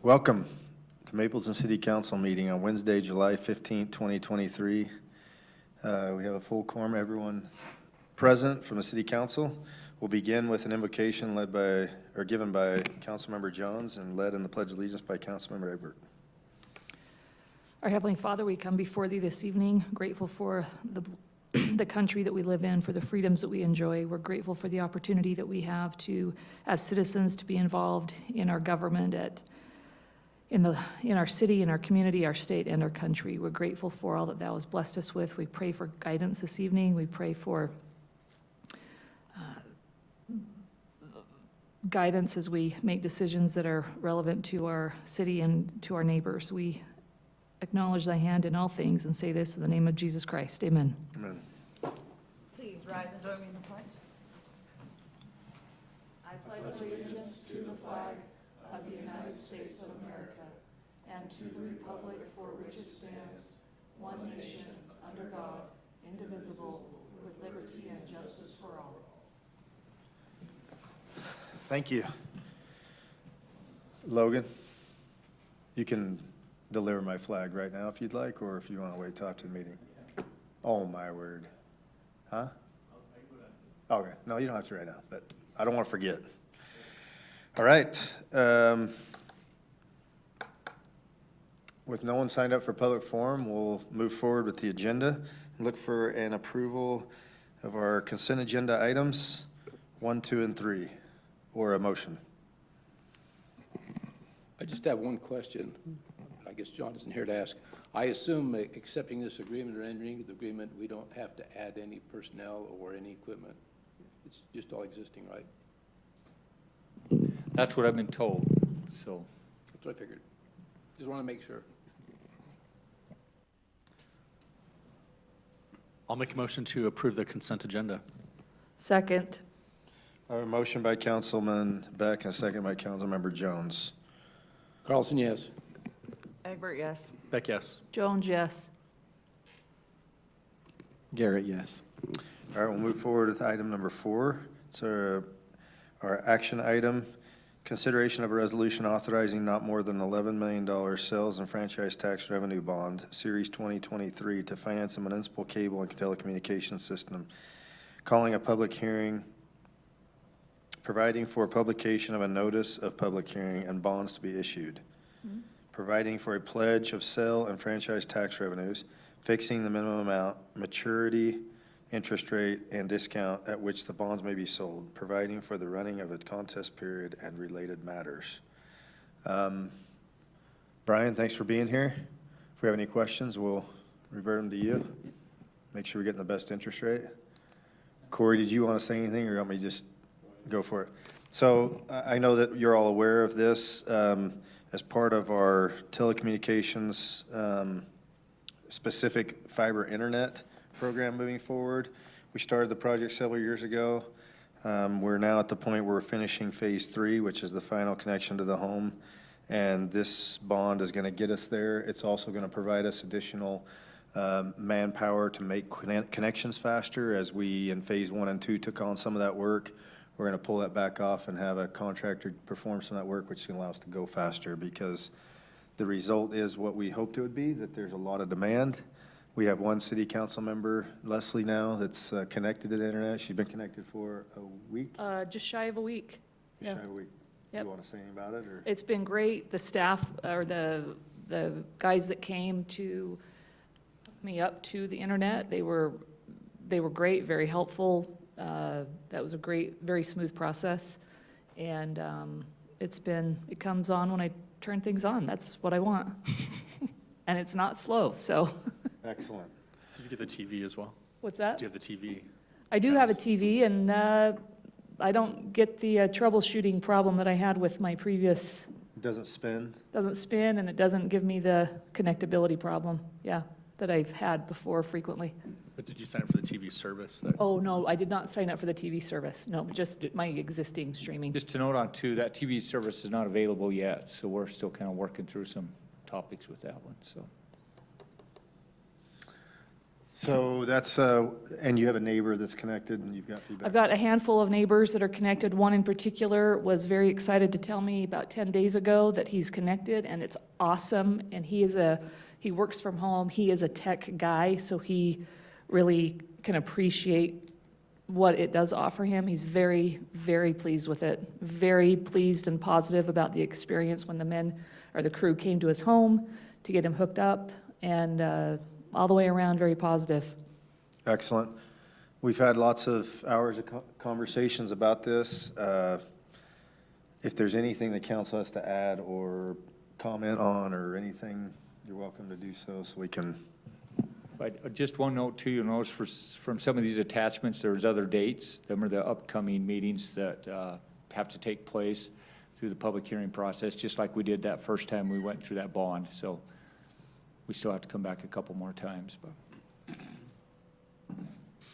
Welcome to Mapleton City Council meeting on Wednesday, July 15th, 2023. We have a full quorum, everyone present from the City Council. We'll begin with an invocation given by Councilmember Jones and led in the Pledge of Allegiance by Councilmember Egbert. Our Heavenly Father, we come before Thee this evening, grateful for the country that we live in, for the freedoms that we enjoy. We're grateful for the opportunity that we have to, as citizens, to be involved in our government, in our city, in our community, our state, and our country. We're grateful for all that Thou hast blessed us with. We pray for guidance this evening. We pray for guidance as we make decisions that are relevant to our city and to our neighbors. We acknowledge Thy hand in all things and say this in the name of Jesus Christ. Amen. Amen. Please rise and join me in the pledge. I pledge allegiance To the flag of the United States of America and to the republic for which it stands, one nation, under God, indivisible, with liberty and justice for all. Thank you. Logan, you can deliver my flag right now if you'd like, or if you want to wait till after the meeting. Oh, my word. Huh? Okay. No, you don't have to right now, but I don't want to forget. All right. With no one signed up for public forum, we'll move forward with the agenda and look for an approval of our consent agenda items 1, 2, and 3, or a motion. I just have one question. I guess John isn't here to ask. I assume accepting this agreement or entering the agreement, we don't have to add any personnel or any equipment. It's just all existing, right? That's what I've been told, so. That's what I figured. Just want to make sure. I'll make a motion to approve the consent agenda. Second. I have a motion by Councilman Beck and a second by Councilmember Jones. Carlson, yes. Egbert, yes. Beck, yes. Jones, yes. Garrett, yes. All right, we'll move forward with item number 4. It's our action item. Consideration of a resolution authorizing not more than $11 million sales and franchise tax revenue bond, Series 2023, to finance a municipal cable and telecommunications system, calling a public hearing, providing for publication of a notice of public hearing and bonds to be issued, providing for a pledge of sale and franchise tax revenues, fixing the minimum amount, maturity, interest rate, and discount at which the bonds may be sold, providing for the running of a contest period and related matters. Brian, thanks for being here. If we have any questions, we'll revert them to you. Make sure we're getting the best interest rate. Corey, did you want to say anything, or you want me to just go for it? So I know that you're all aware of this. As part of our telecommunications specific fiber internet program moving forward. We started the project several years ago. We're now at the point where we're finishing phase 3, which is the final connection to the home. And this bond is going to get us there. It's also going to provide us additional manpower to make connections faster. As we in phase 1 and 2 took on some of that work, we're going to pull that back off and have a contractor perform some of that work, which is going to allow us to go faster, because the result is what we hoped it would be, that there's a lot of demand. We have one city council member, Leslie, now that's connected to the internet. She's been connected for a week? Just shy of a week. Just shy of a week. Do Yep. you want to say anything about it? Or? It's been great. The staff, or the guys that came to hook me up to the internet, they were great, very helpful. That was a great, very smooth process. And it comes on when I turn things on. That's what I want. And it's not slow, so. Excellent. Did you get the TV as well? What's that? Do you have the TV? I do have a TV, and I don't get the troubleshooting problem that I had with my previous. It doesn't spin? Doesn't spin, and it doesn't give me the connectability problem, that I've had before frequently. But did you sign up for the TV service? Oh, no, I did not sign up for the TV service. No, just my existing streaming. Just to note on too, that TV service is not available yet, so we're still kind of working through some topics with that one, so. So that's, and you have a neighbor that's connected and you've got feedback? I've got a handful of neighbors that are connected. One in particular was very excited to tell me about 10 days ago that he's connected, and it's awesome. And he works from home. He is a tech guy, so he really can appreciate what it does offer him. He's very, very pleased with it. Very pleased and positive about the experience when the men or the crew came to his home to get him hooked up, and all the way around, very positive. Excellent. We've had lots of hours of conversations about this. If there's anything the council has to add or comment on or anything, you're welcome to do so we can. But just one note too, you'll notice from some of these attachments, there's other dates. Them are the upcoming meetings that have to take place through the public hearing process, just like we did that first time we went through that bond. So we still have to come back a couple more times, but.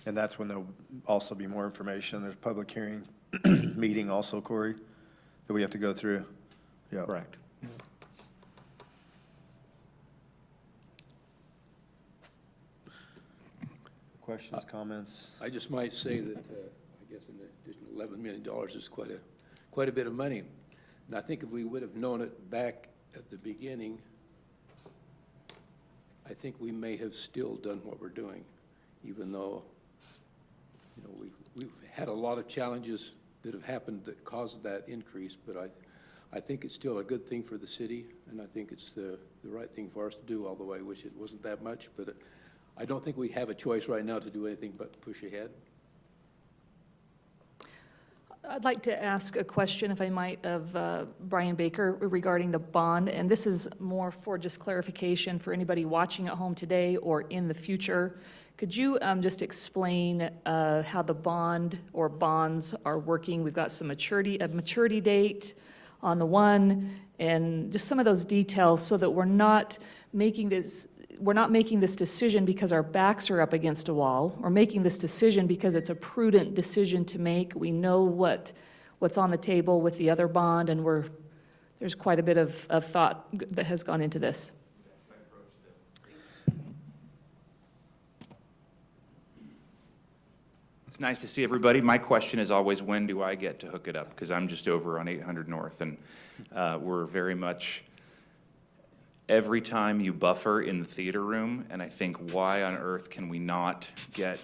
And that's when there'll also be more information. There's a public hearing meeting also, Corey, that we have to go through. Yeah. Correct. Questions, comments? I just might say that, I guess an additional $11 million is quite a bit of money. And I think if we would have known it back at the beginning, I think we may have still done what we're doing, even though, you know, we've had a lot of challenges that have happened that caused that increase, but I think it's still a good thing for the city, and I think it's the right thing for us to do, although I wish it wasn't that much, but I don't think we have a choice right now to do anything but push ahead. I'd like to ask a question, if I might, of Brian Baker regarding the bond, and this is more for just clarification for anybody watching at home today or in the future. Could you just explain how the bond or bonds are working? We've got a maturity date on the one, and just some of those details so that we're not making this decision because our backs are up against a wall. We're making this decision because it's a prudent decision to make. We know what's on the table with the other bond, and there's quite a bit of thought that has gone into this. It's nice to see everybody. My question is always, when do I get to hook it up? Because I'm just over on 800 North, and we're very much, every time you buffer in the theater room, and I think, why on earth can we not get,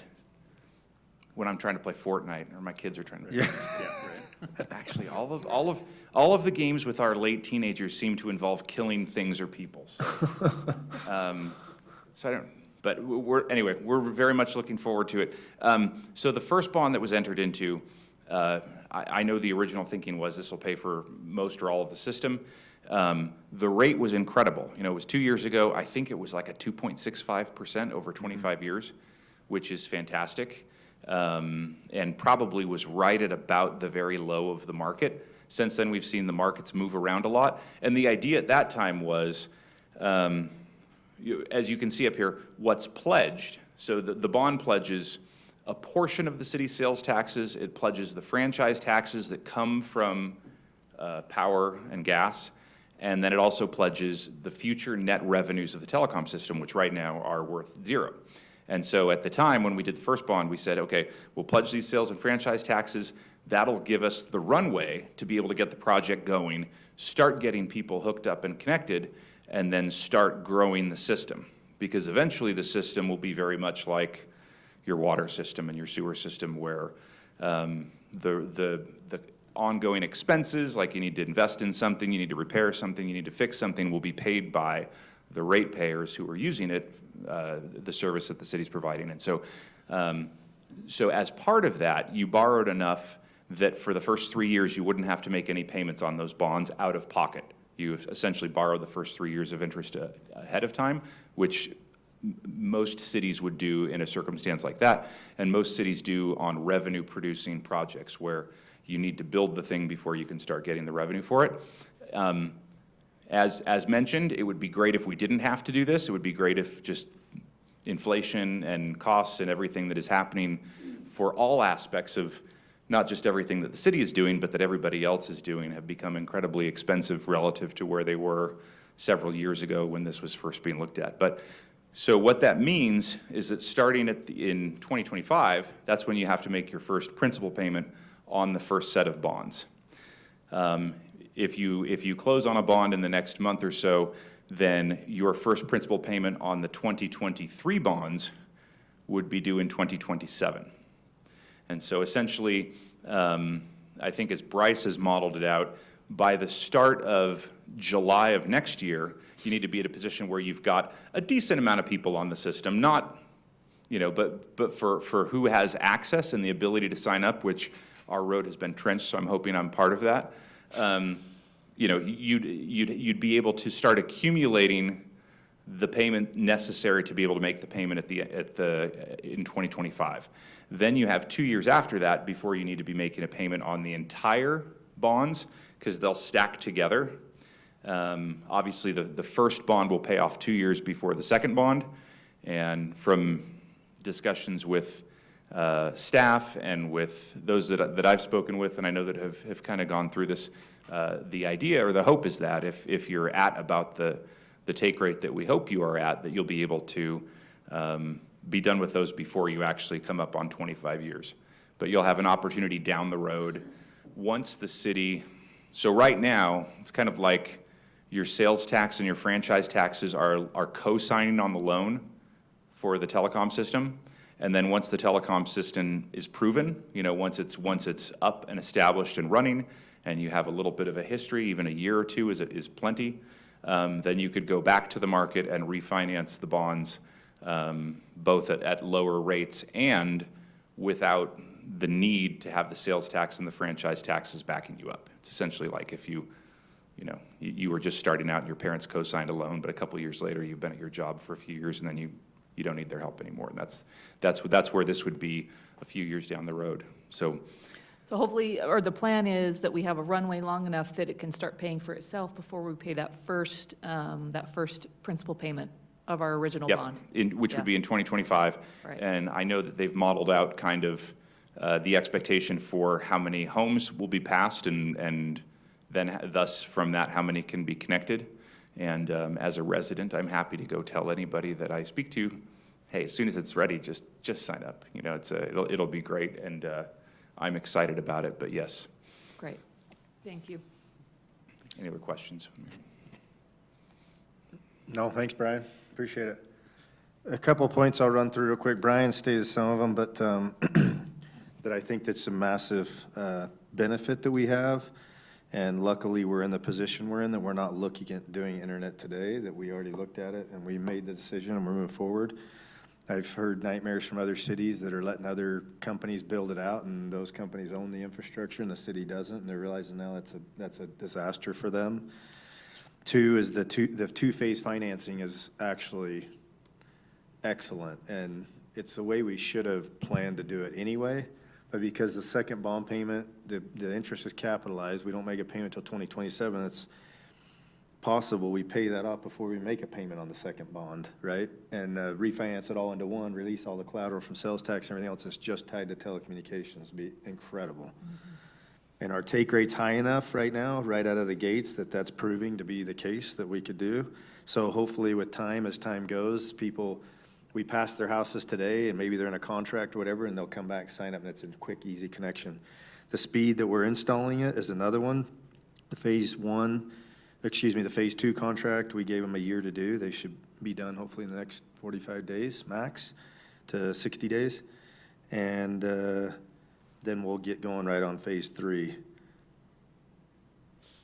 when I'm trying to play Fortnite, or my kids are trying to. Yeah. Right. Actually, all of the games with our late teenagers seem to involve killing things or people. So I don't. But we're very much looking forward to it. So the first bond that was entered into, I know the original thinking was this will pay for most or all of the system. The rate was incredible. You know, it was 2 years ago. I think it was like a 2.65% over 25 years, which is fantastic, and probably was right at about the very low of the market. Since then, we've seen the markets move around a lot. And the idea at that time was, as you can see up here, what's pledged. So the bond pledges a portion of the city's sales taxes. It pledges the franchise taxes that come from power and gas. And then it also pledges the future net revenues of the telecom system, which right now are worth zero. And so at the time when we did the first bond, we said, okay, we'll pledge these sales and franchise taxes. That'll give us the runway to be able to get the project going, start getting people hooked up and connected, and then start growing the system. Because eventually the system will be very much like your water system and your sewer system, where the ongoing expenses, like you need to invest in something, you need to repair something, you need to fix something, will be paid by the ratepayers who are using it, the service that the city's providing. And so, so as part of that, you borrowed enough that for the first 3 years you wouldn't have to make any payments on those bonds out of pocket. You essentially borrowed the first 3 years of interest ahead of time, which most cities would do in a circumstance like that, and most cities do on revenue-producing projects where you need to build the thing before you can start getting the revenue for it. As mentioned, it would be great if we didn't have to do this. It would be great if just inflation and costs and everything that is happening for all aspects of not just everything that the city is doing, but that everybody else is doing, have become incredibly expensive relative to where they were several years ago when this was first being looked at. But So what that means is that starting in 2025, that's when you have to make your first principal payment on the first set of bonds. If you close on a bond in the next month or so, then your first principal payment on the 2023 bonds would be due in 2027. And so essentially, I think as Bryce has modeled it out, by the start of July of next year, you need to be at a position where you've got a decent amount of people on the system, not, but for who has access and the ability to sign up, which our road has been trenched, so I'm hoping I'm part of that. You'd be able to start accumulating the payment necessary to be able to make the payment in 2025. Then you have 2 years after that before you need to be making a payment on the entire bonds, because they'll stack together. Obviously, the first bond will pay off 2 years before the second bond, and from discussions with staff and with those that I've spoken with, and I know that have kind of gone through this, the idea or the hope is that if you're at about the take rate that we hope you are at, that you'll be able to be done with those before you actually come up on 25 years. But you'll have an opportunity down the road once the city, so right now, it's kind of like your sales tax and your franchise taxes are co-signing on the loan for the telecom system. And then once the telecom system is proven, once it's up and established and running, and you have a little bit of a history, even a year or two is plenty, then you could go back to the market and refinance the bonds, both at lower rates and without the need to have the sales tax and the franchise taxes backing you up. It's essentially like if you were just starting out and your parents co-signed a loan, but a couple years later you've been at your job for a few years and then you don't need their help anymore. And that's where this would be a few years down the road. So hopefully, or the plan is that we have a runway long enough that it can start paying for itself before we pay that first principal payment of our original bond. Which would be in 2025. Right. And I know that they've modeled out kind of the expectation for how many homes will be passed and then thus from that, how many can be connected. And as a resident, I'm happy to go tell anybody that I speak to, hey, as soon as it's ready, just sign up. It'll be great, and I'm excited about it. But yes. Great. Thank you. Any other questions? No, thanks, Brian. Appreciate it. A couple of points I'll run through real quick. Brian stated some of them, but that I think that's a massive benefit that we have. And luckily, we're in the position we're in that we're not looking at doing internet today, that we already looked at it and we made the decision and we're moving forward. I've heard nightmares from other cities that are letting other companies build it out, and those companies own the infrastructure and the city doesn't, and they're realizing now that's a disaster for them. Two is the two-phase financing is actually excellent, and it's the way we should have planned to do it anyway. But because the second bond payment, the interest is capitalized, we don't make a payment until 2027, it's possible we pay that off before we make a payment on the second bond, right? And refinance it all into one, release all the collateral from sales tax and everything else that's just tied to telecommunications. It'd be incredible. Mm-hmm. And our take rate's high enough right now, right out of the gates, that's proving to be the case that we could do. So hopefully with time, as time goes, we pass their houses today and maybe they're in a contract or whatever, and they'll come back, sign up, and it's a quick, easy connection. The speed that we're installing it is another one. The phase 2 contract, we gave them a year to do. They should be done hopefully in the next 45 days, max, to 60 days. And then we'll get going right on phase 3.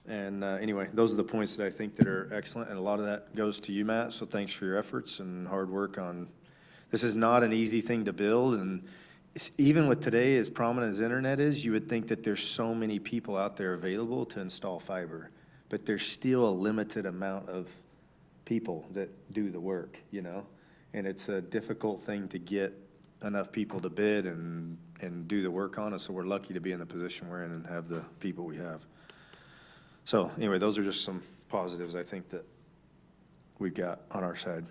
And anyway, those are the points that I think that are excellent, and a lot of that goes to you, Matt, so thanks for your efforts and hard work on, this is not an easy thing to build, and even with today, as prominent as internet is, you would think that there's so many people out there available to install fiber, but there's still a limited amount of people that do the work, and it's a difficult thing to get enough people to bid and do the work on it, so we're lucky to be in the position we're in and have the people we have. So anyway, those are just some positives I think that we've got on our side.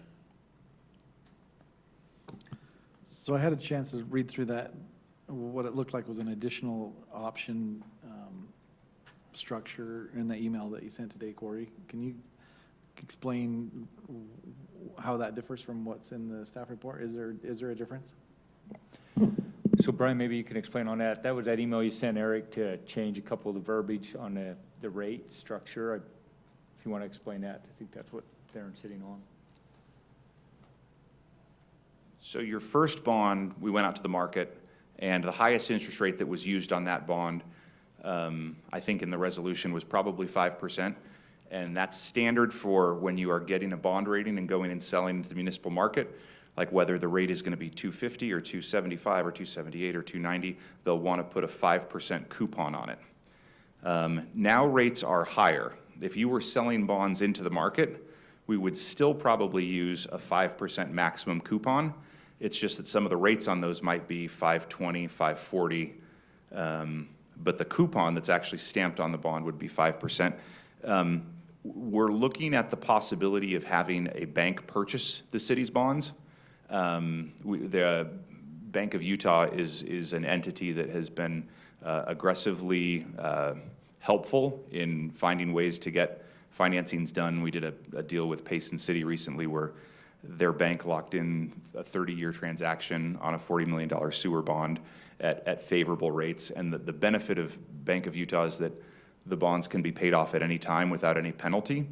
So I had a chance to read through that. What it looked like was an additional option structure in the email that you sent today, Corey. Can you explain how that differs from what's in the staff report? Is there a difference? So Brian, maybe you can explain on that. That was that email you sent Eric to change a couple of the verbiage on the rate structure. If you want to explain that, I think that's what Darren's sitting on. So your first bond, we went out to the market, and the highest interest rate that was used on that bond, I think in the resolution, was probably 5%. And that's standard for when you are getting a bond rating and going and selling into the municipal market, like whether the rate is going to be 250 or 275 or 278 or 290, they'll want to put a 5% coupon on it. Now rates are higher. If you were selling bonds into the market, we would still probably use a 5% maximum coupon. It's just that some of the rates on those might be 520, 540, but the coupon that's actually stamped on the bond would be 5%. We're looking at the possibility of having a bank purchase the city's bonds. The Bank of Utah is an entity that has been aggressively helpful in finding ways to get financings done. We did a deal with Payson City recently where their bank locked in a 30-year transaction on a $40 million sewer bond at favorable rates. And the benefit of Bank of Utah is that the bonds can be paid off at any time without any penalty.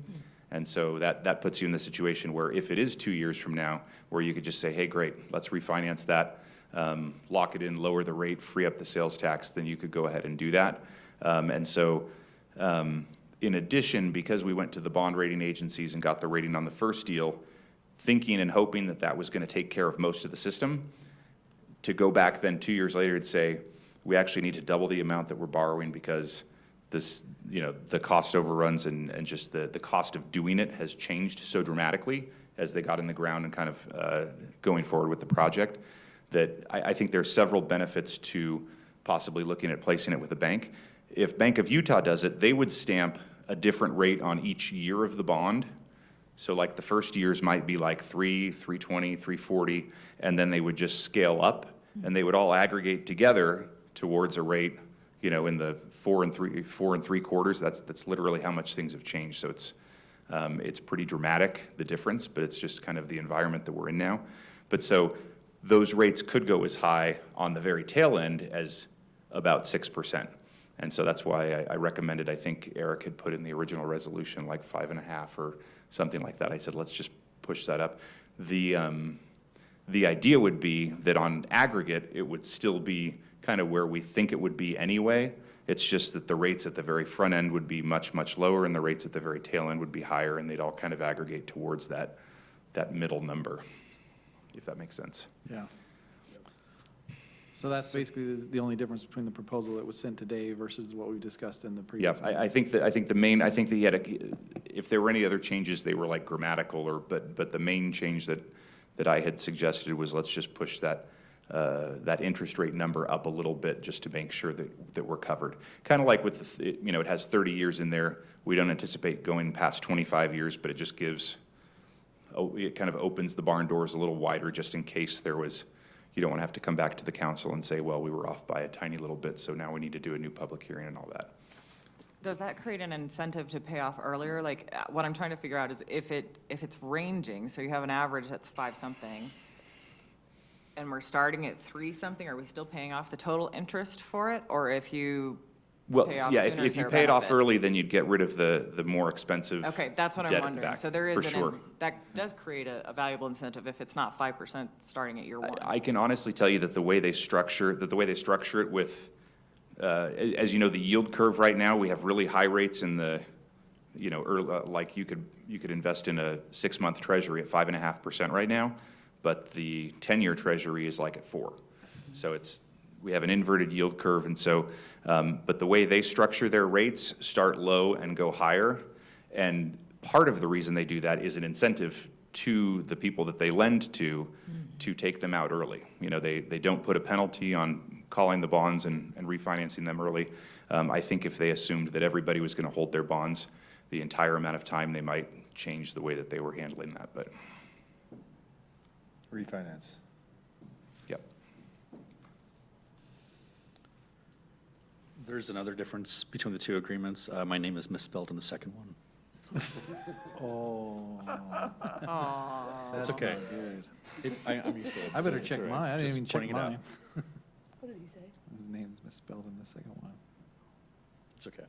And so that puts you in the situation where if it is 2 years from now, where you could just say, hey, great, let's refinance that, lock it in, lower the rate, free up the sales tax, then you could go ahead and do that. And so in addition, because we went to the bond rating agencies and got the rating on the first deal, thinking and hoping that that was going to take care of most of the system, to go back then 2 years later and say, we actually need to double the amount that we're borrowing because this, the cost overruns and just the cost of doing it has changed so dramatically as they got in the ground and kind of going forward with the project, that I think there are several benefits to possibly looking at placing it with a bank. If Bank of Utah does it, they would stamp a different rate on each year of the bond. So like the first years might be like 3, 320, 340, and then they would just scale up, and they would all aggregate together towards a rate, in the 4 3/4. That's literally how much things have changed. So it's pretty dramatic, the difference, but it's just kind of the environment that we're in now. But so those rates could go as high on the very tail end as about 6%. And so that's why I recommended, I think Eric had put in the original resolution like 5.5 or something like that. I said, let's just push that up. The idea would be that on aggregate, it would still be kind of where we think it would be anyway. It's just that the rates at the very front end would be much, much lower, and the rates at the very tail end would be higher, and they'd all kind of aggregate towards that middle number, if that makes sense. Yeah. So that's basically the only difference between the proposal that was sent today versus what we've discussed in the previous. Yeah, I think that he had if there were any other changes, they were like grammatical but the main change that I had suggested was let's just push that interest rate number up a little bit just to make sure that we're covered. Kind of like with it has 30 years in there. We don't anticipate going past 25 years, but it just it kind of opens the barn doors a little wider just in case you don't want to have to come back to the council and say, well, we were off by a tiny little bit, so now we need to do a new public hearing and all that. Does that create an incentive to pay off earlier? Like, what I'm trying to figure out is if it's ranging, so you have an average that's 5-something, and we're starting at 3-something, are we still paying off the total interest for it? Or if you Well, pay off yeah, sooner, if is you there a pay it off benefit? early, then you'd get rid of the more expensive Okay, that's what I'm debt at the wondering. back, So there is for sure. that does create a valuable incentive if it's not 5% starting at year one. I can honestly tell you that the way they structure it with, as you know, the yield curve right now, we have really high rates in the, like you could invest in a 6-month treasury at 5.5% right now, but the 10-year treasury is like at 4%. So we have an inverted yield curve, and so, but the way they structure their rates start low and go higher, and part of the reason they do that is an incentive to the people that they lend to take them out early. They don't put a penalty on calling the bonds and refinancing them early. I think if they assumed that everybody was going to hold their bonds the entire amount of time, they might change the way that they were handling that, but. Refinance. Yep. There's another difference between the two agreements. My name is misspelled in the second one. Oh, Aw. That's okay. I'm used to it. I so better it's check all right. mine. I didn't Just even check pointing it out. mine. What did he say? His name's misspelled in the second one. It's okay.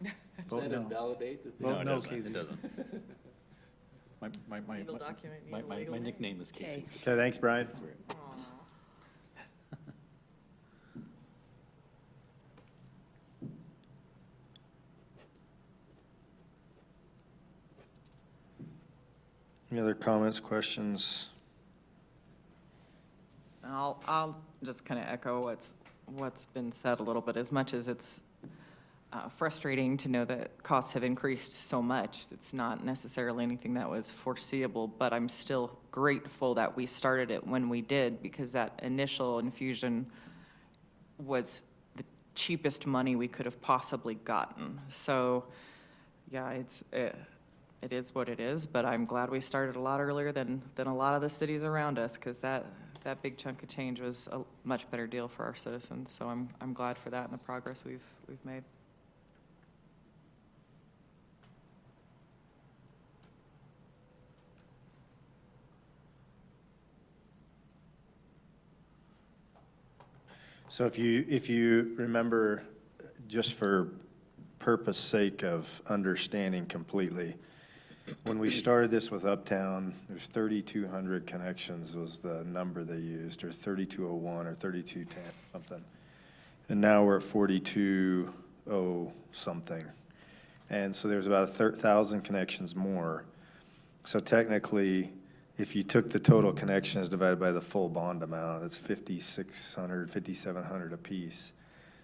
Does Vote that no. invalidate the thing? Vote No, it no, doesn't. Casey. It doesn't. Legal document, need a My legal name. nickname is Casey. Okay, thanks, Brian. Aw. Any other comments, questions? I'll just kind of echo what's been said a little bit. As much as it's frustrating to know that costs have increased so much, it's not necessarily anything that was foreseeable, but I'm still grateful that we started it when we did, because that initial infusion was the cheapest money we could have possibly gotten. So, yeah, it is what it is, but I'm glad we started a lot earlier than a lot of the cities around us, because that big chunk of change was a much better deal for our citizens. So I'm glad for that and the progress we've made. So if you remember, just for purpose sake of understanding completely, when we started this with Uptown, there's 3,200 connections was the number they used, or 3,201 or 3,210, something. And now we're at 4,200 something. And so there's about 1,000 connections more. So technically, if you took the total connections divided by the full bond amount, it's 5,600, 5,700 apiece.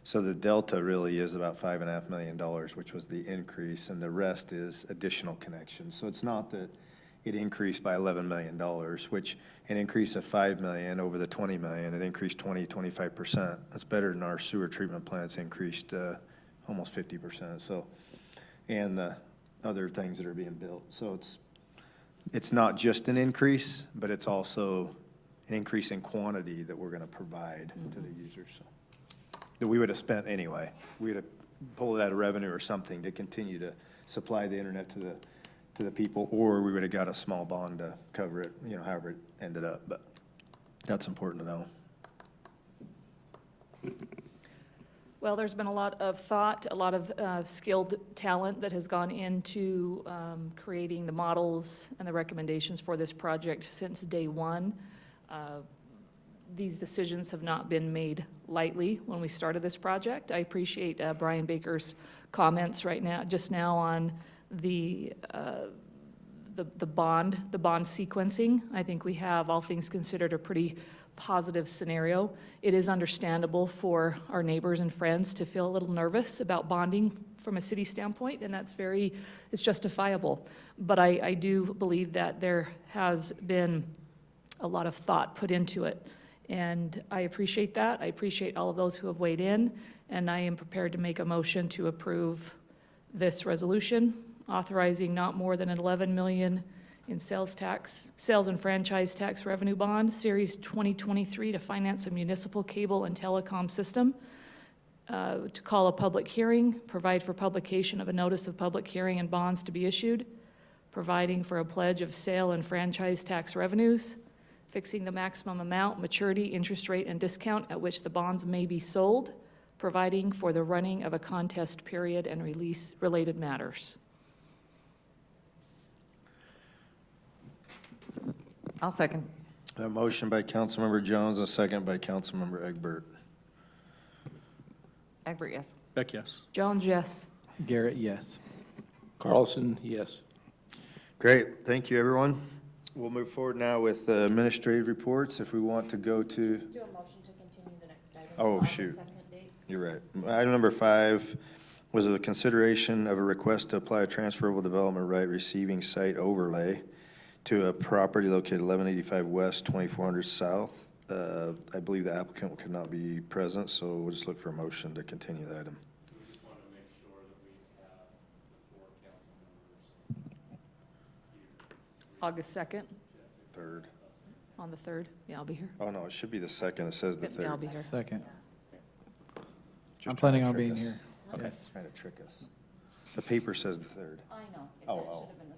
So the delta really is about $5.5 million, which was the increase, and the rest is additional connections. So it's not that it increased by $11 million, which an increase of $5 million over the $20 million, it increased 25%. That's better than our sewer treatment plants increased almost 50%. So, and the other things that are being built. So it's not just an increase, but it's also an increase in quantity that we're going to provide to the users. So, that we would have spent anyway. We would have pulled it out of revenue or something to continue to supply the internet to the people, or we would have got a small bond to cover it, however it ended up. But that's important to know. Well, there's been a lot of thought, a lot of skilled talent that has gone into creating the models and the recommendations for this project since day one. These decisions have not been made lightly when we started this project. I appreciate Brian Baker's comments just now on the bond sequencing. I think we have, all things considered, a pretty positive scenario. It is understandable for our neighbors and friends to feel a little nervous about bonding from a city standpoint, and it's justifiable. But I do believe that there has been a lot of thought put into it. And I appreciate that. I appreciate all of those who have weighed in, and I am prepared to make a motion to approve this resolution, authorizing not more than $11 million in sales and franchise tax revenue bond, Series 2023, to finance a municipal cable and telecom system, to call a public hearing, provide for publication of a notice of public hearing and bonds to be issued, providing for a pledge of sale and franchise tax revenues, fixing the maximum amount, maturity, interest rate, and discount at which the bonds may be sold, providing for the running of a contest period and release related matters. I'll second. A motion by Councilmember Jones, a second by Councilmember Egbert. Egbert, yes. Beck, yes. Jones, yes. Garrett, yes. Carlson, yes. Great, thank you, everyone. We'll move forward now with administrative reports. If we want to go to, Do a motion to continue the next item. Oh, on the shoot. second date. you're right. Item number 5 was a consideration of a request to apply a transferable development right receiving site overlay to a property located 1185 West, 2400 South. I believe the applicant could not be present, so we'll just look for a motion to continue the item. We just want to make sure that we have the 4 council members August 2nd, 3rd. on the 3rd. Yeah, I'll be here. Oh, no, it should be the 2nd. It says the Yeah, I'll 3rd. be here. Second. Just I'm planning trying on to being trick here. us. Yes. Trying to trick us. The paper says the 3rd. I know. It Oh, should have been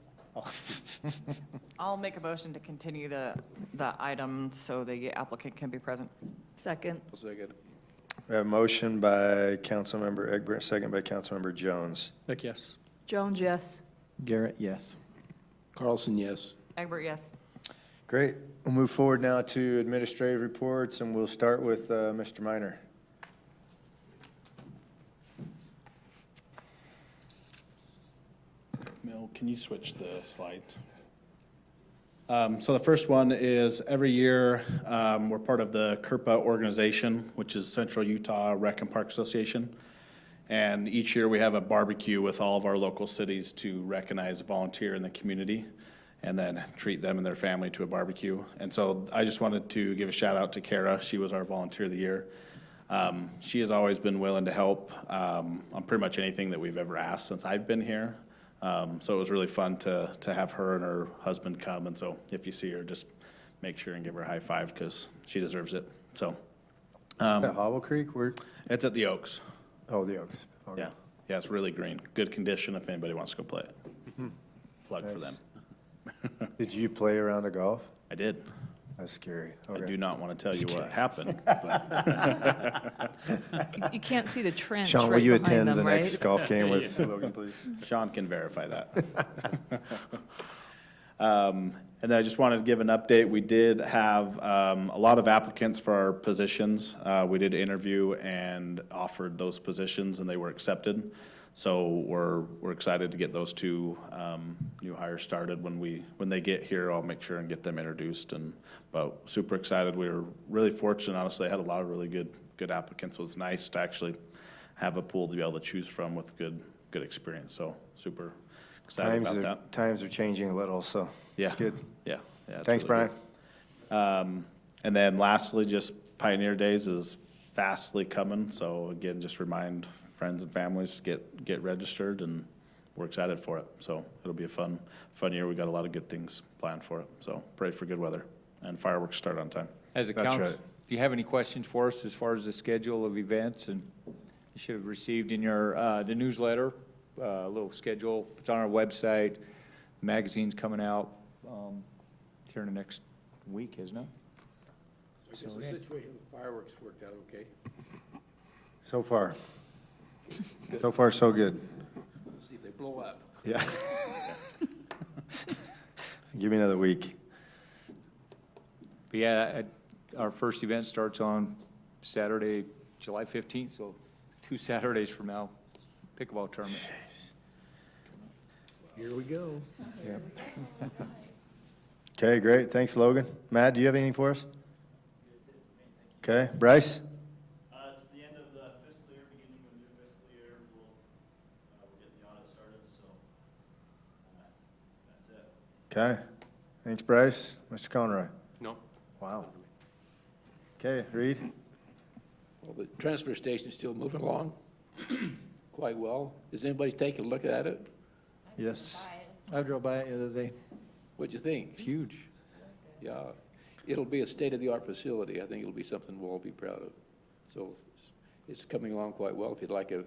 the second. I'll make a motion to continue the item so the applicant can be present. Second. I'll second. We have a motion by Councilmember Egbert, second by Councilmember Jones. Heck, yes. Jones, yes. Garrett, yes. Carlson, yes. Egbert, yes. Great. We'll move forward now to administrative reports, and we'll start with Mr. Minor. Mel, can you switch the slide? So the first one is every year, we're part of the KERPA organization, which is Central Utah Rec and Park Association. And each year we have a barbecue with all of our local cities to recognize a volunteer in the community and then treat them and their family to a barbecue. And so I just wanted to give a shout out to Kara. She was our volunteer of the year. She has always been willing to help on pretty much anything that we've ever asked since I've been here. So it was really fun to have her and her husband come. And so if you see her, just make sure and give her a high five because she deserves it. So At Hobble Creek, where, it's at the Oaks. oh, the Oaks. Okay. Yeah. Yeah, it's really green. Good condition if anybody wants to go play it. Plug for them. Nice. Did you play around a golf? I did. That's scary. I Okay. do not want to tell you what happened. You can't see the trench Sean, will right you behind attend them, the right? next golf game with Logan, please? Sean can verify that. And then I just wanted to give an update. We did have a lot of applicants for our positions. We did interview and offered those positions, and they were accepted. So we're excited to get those two new hires started. When they get here, I'll make sure and get them introduced. But super excited. We were really fortunate, honestly. I had a lot of really good applicants. It was nice to actually have a pool to be able to choose from with good experience. So super excited about that. Times are changing a little, so Yeah. it's good. Yeah. It's Thanks, really Brian. good. And then lastly, just Pioneer Days is fastly coming. So again, just remind friends and families, get registered, and we're excited for it. So it'll be a fun year. We got a lot of good things planned for it. So pray for good weather and fireworks start on time. As a That's council, right. do you have any questions for us as far as the schedule of events? And you should have received in your, the newsletter, a little schedule. It's on our website. Magazine's coming out here in the next week, isn't it? So I guess the situation with fireworks worked out okay. So far. So far, so good. See if they blow up. Yeah. Give me another week. But yeah, our first event starts on Saturday, July 15th, so 2 Saturdays from now, pickleball tournament. Here we go. Okay, great. Thanks, Logan. Matt, do you have anything for us? Okay, Bryce? It's the end of the fiscal year, beginning of the new fiscal year. We're getting the audit started, so that's it. Okay. Thanks, Bryce. Mr. Conroy? No. Wow. Okay, Reed? Well, the transfer station is still moving along quite well. Has anybody taken a look at it? Yes. I drove by it the other day. What'd you think? It's huge. Yeah, it'll be a state-of-the-art facility. I think it'll be something we'll all be proud of. So it's coming along quite well. If you'd like a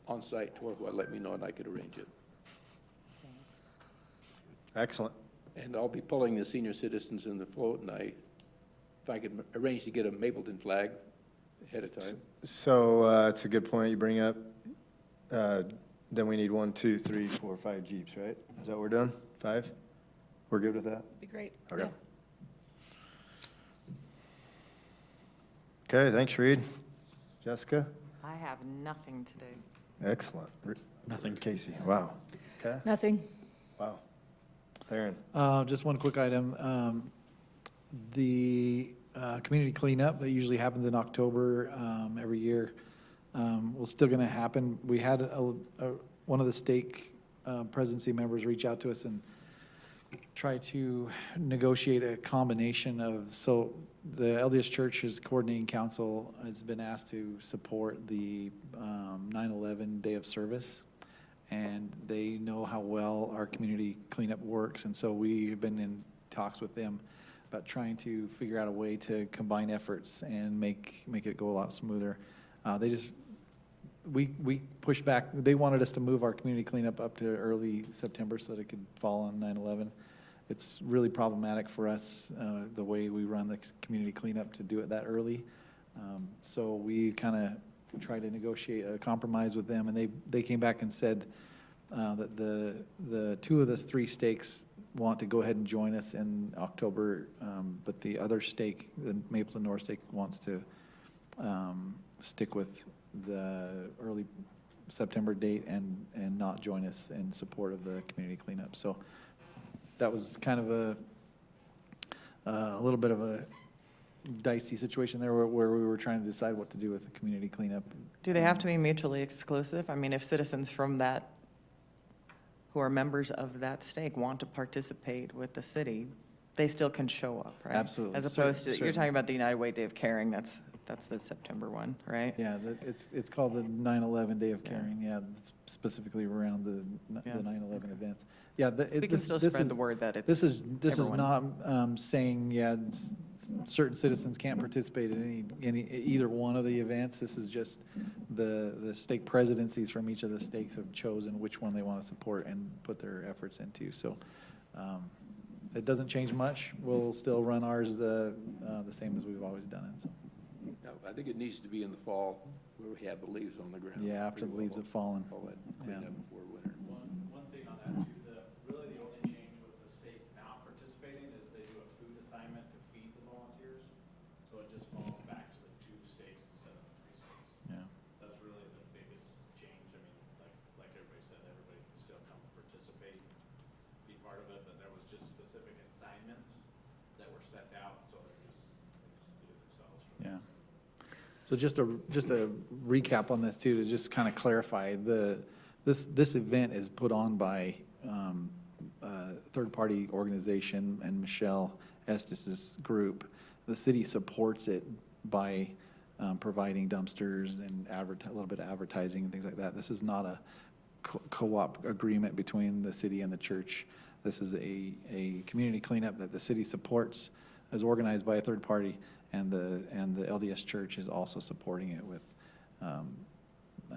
on-site tour, well, let me know and I could arrange it. Excellent. And I'll be pulling the senior citizens in the float, and if I could arrange to get a Mapleton flag ahead of time. So it's a good point you bring up. Then we need 1, 2, 3, 4, 5 Jeeps, right? Is that what we're doing? 5? We're good with that? Be great. Okay. Yeah. Okay, thanks, Reed. Jessica? I have nothing today. Excellent. Nothing. Casey? Wow. Okay, Nothing. wow. Theron? Just one quick item. The community cleanup that usually happens in October every year will still going to happen. We had one of the stake presidency members reach out to us and try to negotiate a combination of, so the LDS Church's coordinating council has been asked to support the 9/11 Day of Service, and they know how well our community cleanup works, and so we've been in talks with them about trying to figure out a way to combine efforts and make it go a lot smoother. They just we pushed back, they wanted us to move our community cleanup up to early September so that it could fall on 9/11. It's really problematic for us, the way we run the community cleanup to do it that early. So we kind of tried to negotiate a compromise with them, and they came back and said that the two of the three stakes want to go ahead and join us in October, but the other stake, the Mapleton North stake, wants to stick with the early September date and not join us in support of the community cleanup. So that was kind of a little bit of a dicey situation there where we were trying to decide what to do with the community cleanup. Do they have to be mutually exclusive? I mean, if citizens from that, who are members of that stake, want to participate with the city, they still can show up, right? Absolutely. As opposed to, you're Certainly. talking about the United Way Day of Caring, that's the September one, right? Yeah, it's called the 9/11 Day of Caring, yeah, it's specifically around the Yeah. 9/11 events. Yeah, We can still spread the word that it's This is everyone. not saying, yeah, certain citizens can't participate in either one of the events. This is just the stake presidencies from each of the stakes have chosen which one they want to support and put their efforts into. So it doesn't change much. We'll still run ours the same as we've always done it, so. No, I think it needs to be in the fall where we have the leaves on the ground. Yeah, after the leaves have fallen. All that clean Yeah. up before winter. One thing on that too, really the only change with the state not participating is they do a food assignment to feed the volunteers. So it just falls back to the 2 stakes instead of the 3 stakes. Yeah. That's really the biggest change. I mean, like everybody said, everybody can still come and participate, be part of it, but there was just specific assignments that were set out, so they just do it themselves for Yeah. So just a recap on this too, to just kind of clarify, this event is put on by a third-party organization and Michelle Estes' group. The city supports it by providing dumpsters and a little bit of advertising and things like that. This is not a co-op agreement between the city and the church. This is a community cleanup that the city supports, is organized by a third party, and the LDS Church is also supporting it with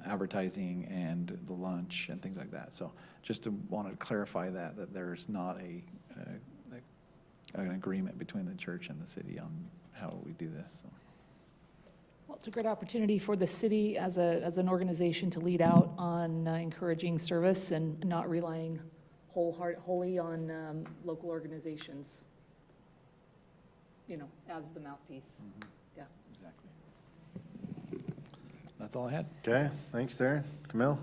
advertising and the lunch and things like that. So just wanted to clarify that there's not an agreement between the church and the city on how we do this. So. Well, it's a great opportunity for the city as an organization to lead out on encouraging service and not relying wholly on local organizations, as the mouthpiece. Yeah. Exactly. That's all I had. Okay, thanks, Darren. Camille?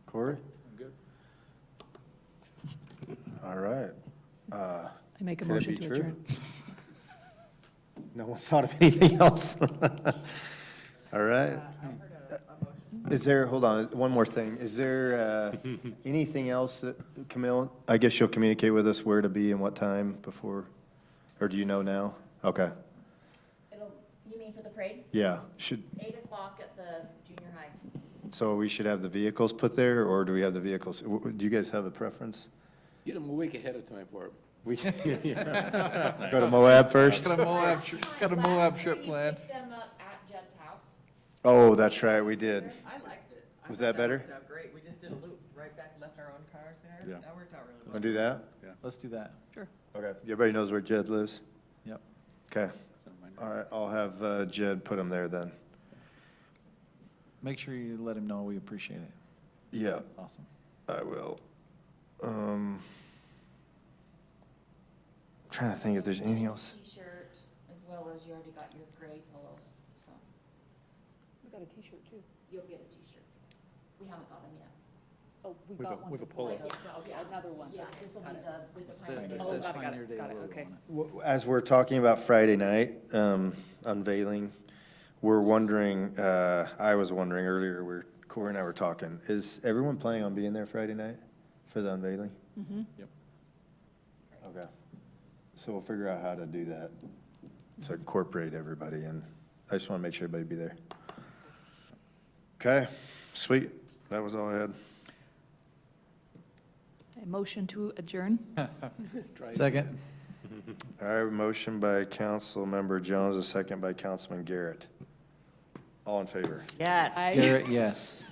Corey? I'm good. All right. I make a Could it motion be to true? adjourn. No one's thought of anything else. All right. Is there, hold on, one more thing. Is there anything else that, Camille, I guess you'll communicate with us where to be and what time before, or do you know now? Okay, You mean for the parade? yeah, should, 8 o'clock at the junior high. so we should have the vehicles put there, or do we have the vehicles? Do you guys have a preference? Get them a week ahead of time for it. We go to Moab first? Got a Moab trip planned. Pick them up at Jed's house. Oh, that's right, we did. I liked it. I Was thought that better? worked out great. We just did a loop right back, left our own cars there. Yeah. That worked out really well. Want to do that? Let's do that. Sure. Okay. Everybody knows where Jed lives? Yep. Okay. All right, I'll have Jed put them there then. Make sure you let him know we appreciate it. Yeah, Awesome. I will. Trying to think if there's anything else. T-shirt, as well as you already got your gray pillows, so We got a T-shirt too. you'll get a T-shirt. We haven't got them yet. Oh, we With got a- one. with a for polo. Friday. Okay, another one. Yeah, this will be with the Said- primary. it Oh, says got it, Pioneer Day got it, logo okay. on it. As we're talking about Friday night unveiling, we're wondering, I was wondering earlier, Corey and I were talking, is everyone planning on being there Friday night for the unveiling? Yep. Okay. So we'll figure out how to do that, to incorporate everybody, and I just want to make sure everybody be there. Okay, sweet. That was all I had. A motion to adjourn. Second. All right, motion by Councilmember Jones, a second by Councilman Garrett. All in favor? Yes. Garrett, yes.